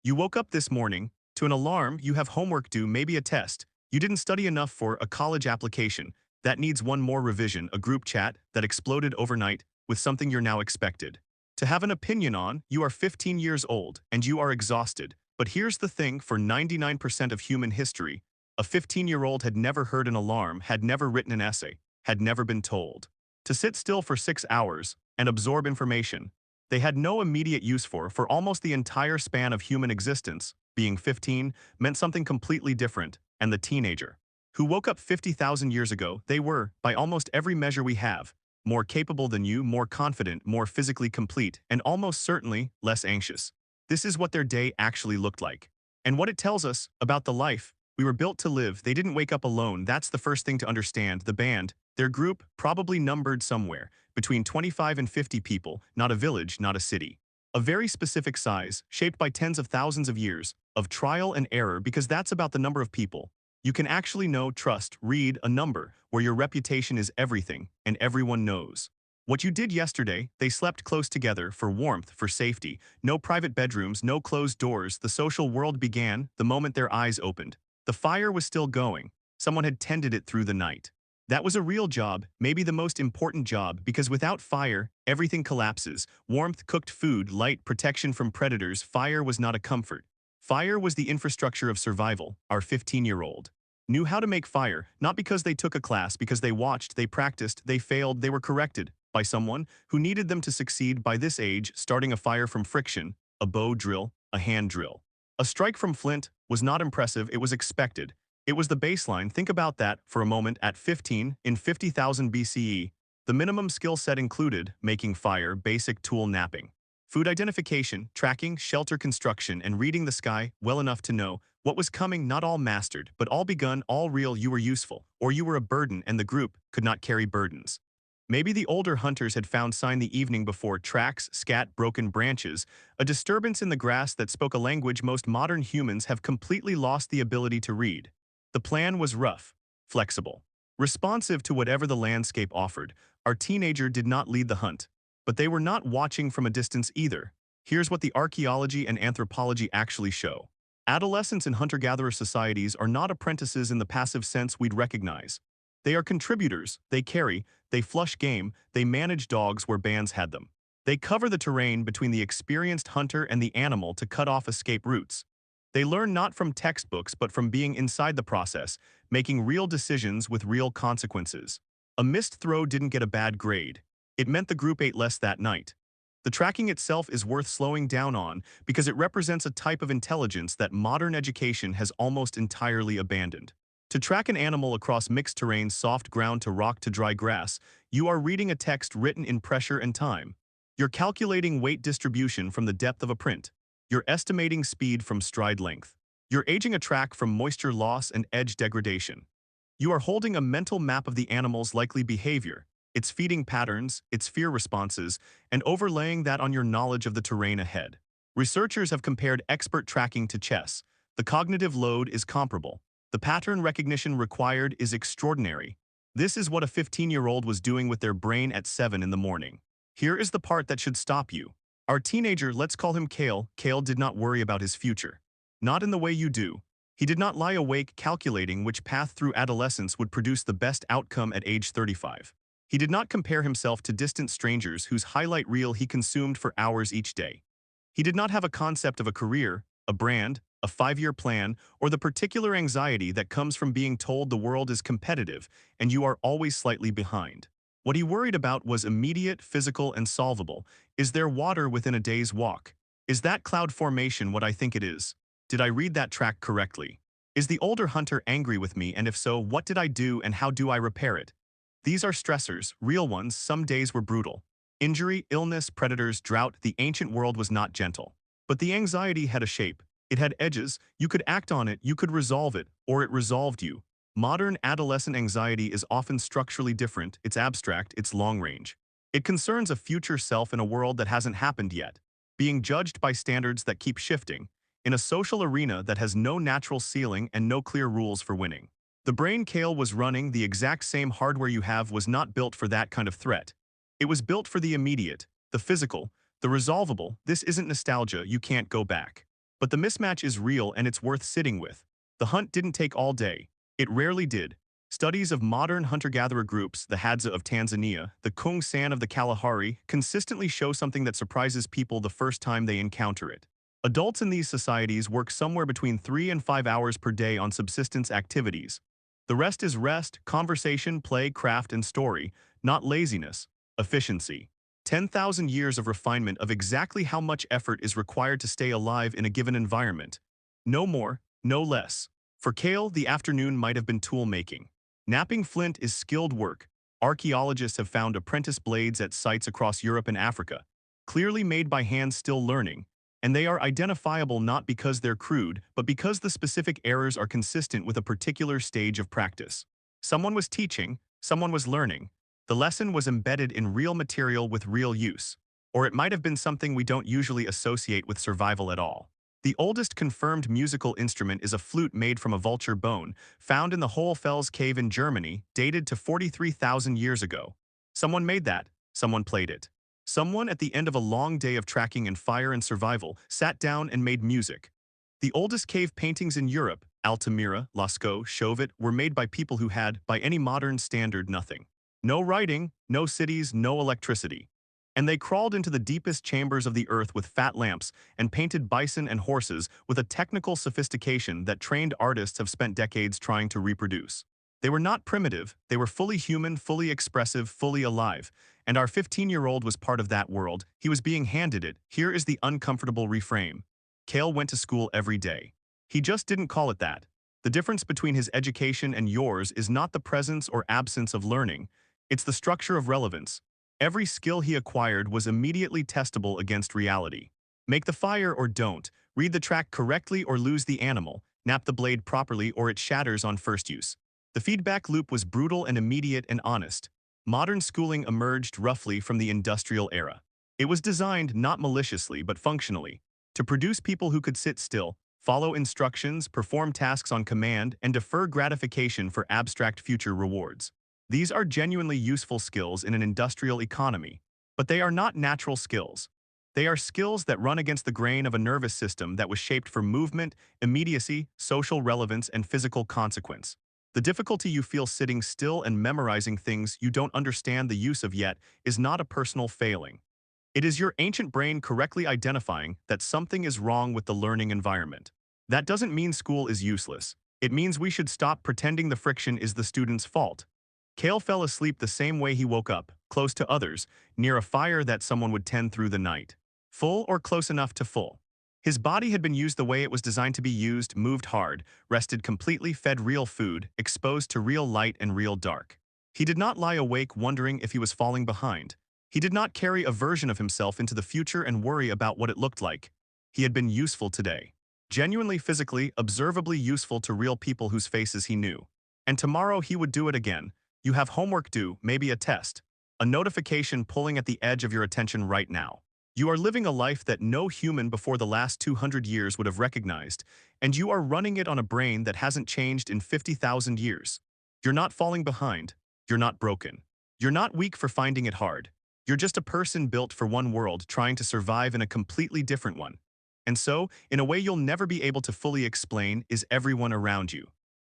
You woke up this morning to an alarm, you have homework due, maybe a test. You didn't study enough for a college application. That needs one more revision, a group chat that exploded overnight with something you're now expected to have an opinion on. You are 15 years old and you are exhausted. But here's the thing, for 99% of human history, a 15-year-old had never heard an alarm, had never written an essay, had never been told to sit still for 6 hours and absorb information they had no immediate use for almost the entire span of human existence. Being 15 meant something completely different, and the teenager who woke up 50,000 years ago, they were, by almost every measure we have, more capable than you, more confident, more physically complete, and almost certainly less anxious. This is what their day actually looked like. And what it tells us about the life we were built to live. They didn't wake up alone. That's the first thing to understand. The band, their group, probably numbered somewhere between 25 and 50 people, not a village, not a city. A very specific size, shaped by tens of thousands of years of trial and error, because that's about the number of people you can actually know, trust, read, a number where your reputation is everything and everyone knows what you did yesterday. They slept close together for warmth, for safety. No private bedrooms, no closed doors. The social world began the moment their eyes opened. The fire was still going. Someone had tended it through the night. That was a real job, maybe the most important job, because without fire, everything collapses. Warmth, cooked food, light, protection from predators. Fire was not a comfort. Fire was the infrastructure of survival. Our 15-year-old knew how to make fire, not because they took a class, because they watched, they practiced, they failed, they were corrected by someone who needed them to succeed. By this age, starting a fire from friction, a bow drill, a hand drill, a strike from flint was not impressive, it was expected. It was the baseline. Think about that for a moment. At 15, in 50,000 BCE, the minimum skill set included making fire, basic tool napping, food identification, tracking, shelter construction, and reading the sky well enough to know what was coming. Not all mastered, but all begun, all real. You were useful, or you were a burden, and the group could not carry burdens. Maybe the older hunters had found sign the evening before: tracks, scat, broken branches, a disturbance in the grass that spoke a language most modern humans have completely lost the ability to read. The plan was rough, flexible, responsive to whatever the landscape offered. Our teenager did not lead the hunt, but they were not watching from a distance either. Here's what the archaeology and anthropology actually show. Adolescents in hunter-gatherer societies are not apprentices in the passive sense we'd recognize. They are contributors. They carry, they flush game, they manage dogs where bands had them. They cover the terrain between the experienced hunter and the animal to cut off escape routes. They learn not from textbooks but from being inside the process, making real decisions with real consequences. A missed throw didn't get a bad grade. It meant the group ate less that night. The tracking itself is worth slowing down on because it represents a type of intelligence that modern education has almost entirely abandoned. To track an animal across mixed terrain, soft ground to rock to dry grass, you are reading a text written in pressure and time. You're calculating weight distribution from the depth of a print. You're estimating speed from stride length. You're aging a track from moisture loss and edge degradation. You are holding a mental map of the animal's likely behavior, its feeding patterns, its fear responses, and overlaying that on your knowledge of the terrain ahead. Researchers have compared expert tracking to chess. The cognitive load is comparable. The pattern recognition required is extraordinary. This is what a 15-year-old was doing with their brain at 7 in the morning. Here is the part that should stop you. Our teenager, let's call him Kale, did not worry about his future. Not in the way you do. He did not lie awake calculating which path through adolescence would produce the best outcome at age 35. He did not compare himself to distant strangers whose highlight reel he consumed for hours each day. He did not have a concept of a career, a brand, a 5-year plan, or the particular anxiety that comes from being told the world is competitive and you are always slightly behind. What he worried about was immediate, physical, and solvable. Is there water within a day's walk? Is that cloud formation what I think it is? Did I read that track correctly? Is the older hunter angry with me, and if so, what did I do and how do I repair it? These are stressors, real ones. Some days were brutal. Injury, illness, predators, drought. The ancient world was not gentle. But the anxiety had a shape. It had edges. You could act on it, you could resolve it, or it resolved you. Modern adolescent anxiety is often structurally different. It's abstract, it's long-range. It concerns a future self in a world that hasn't happened yet, being judged by standards that keep shifting, in a social arena that has no natural ceiling and no clear rules for winning. The brain Kale was running, the exact same hardware you have, was not built for that kind of threat. It was built for the immediate, the physical, the resolvable. This isn't nostalgia, you can't go back. But the mismatch is real and it's worth sitting with. The hunt didn't take all day. It rarely did. Studies of modern hunter-gatherer groups, the Hadza of Tanzania, the Kung San of the Kalahari, consistently show something that surprises people the first time they encounter it. Adults in these societies work somewhere between 3 and 5 hours per day on subsistence activities. The rest is rest, conversation, play, craft, and story, not laziness, efficiency. 10,000 years of refinement of exactly how much effort is required to stay alive in a given environment. No more, no less. For Kale, the afternoon might have been tool-making. Knapping flint is skilled work. Archaeologists have found apprentice blades at sites across Europe and Africa, clearly made by hands still learning, and they are identifiable not because they're crude, but because the specific errors are consistent with a particular stage of practice. Someone was teaching, someone was learning. The lesson was embedded in real material with real use. Or it might have been something we don't usually associate with survival at all. The oldest confirmed musical instrument is a flute made from a vulture bone, found in the Hohlfels cave in Germany, dated to 43,000 years ago. Someone made that, someone played it. Someone at the end of a long day of tracking in fire and survival sat down and made music. The oldest cave paintings in Europe, Altamira, Lascaux, Chauvet, were made by people who had, by any modern standard, nothing. No writing, no cities, no electricity. And they crawled into the deepest chambers of the earth with fat lamps and painted bison and horses with a technical sophistication that trained artists have spent decades trying to reproduce. They were not primitive, they were fully human, fully expressive, fully alive. And our 15-year-old was part of that world. He was being handed it. Here is the uncomfortable reframe. Kale went to school every day. He just didn't call it that. The difference between his education and yours is not the presence or absence of learning. It's the structure of relevance. Every skill he acquired was immediately testable against reality. Make the fire or don't, read the track correctly or lose the animal, knap the blade properly or it shatters on first use. The feedback loop was brutal and immediate and honest. Modern schooling emerged roughly from the industrial era. It was designed not maliciously but functionally, to produce people who could sit still, follow instructions, perform tasks on command, and defer gratification for abstract future rewards. These are genuinely useful skills in an industrial economy, but they are not natural skills. They are skills that run against the grain of a nervous system that was shaped for movement, immediacy, social relevance, and physical consequence. The difficulty you feel sitting still and memorizing things you don't understand the use of yet is not a personal failing. It is your ancient brain correctly identifying that something is wrong with the learning environment. That doesn't mean school is useless. It means we should stop pretending the friction is the student's fault. Kale fell asleep the same way he woke up, close to others, near a fire that someone would tend through the night. Full or close enough to full. His body had been used the way it was designed to be used, moved hard, rested completely, fed real food, exposed to real light and real dark. He did not lie awake wondering if he was falling behind. He did not carry a version of himself into the future and worry about what it looked like. He had been useful today. Genuinely physically, observably useful to real people whose faces he knew. And tomorrow he would do it again. You have homework due, maybe a test. A notification pulling at the edge of your attention right now. You are living a life that no human before the last 200 years would have recognized, and you are running it on a brain that hasn't changed in 50,000 years. You're not falling behind. You're not broken. You're not weak for finding it hard. You're just a person built for one world trying to survive in a completely different one. And so, in a way you'll never be able to fully explain, is everyone around you.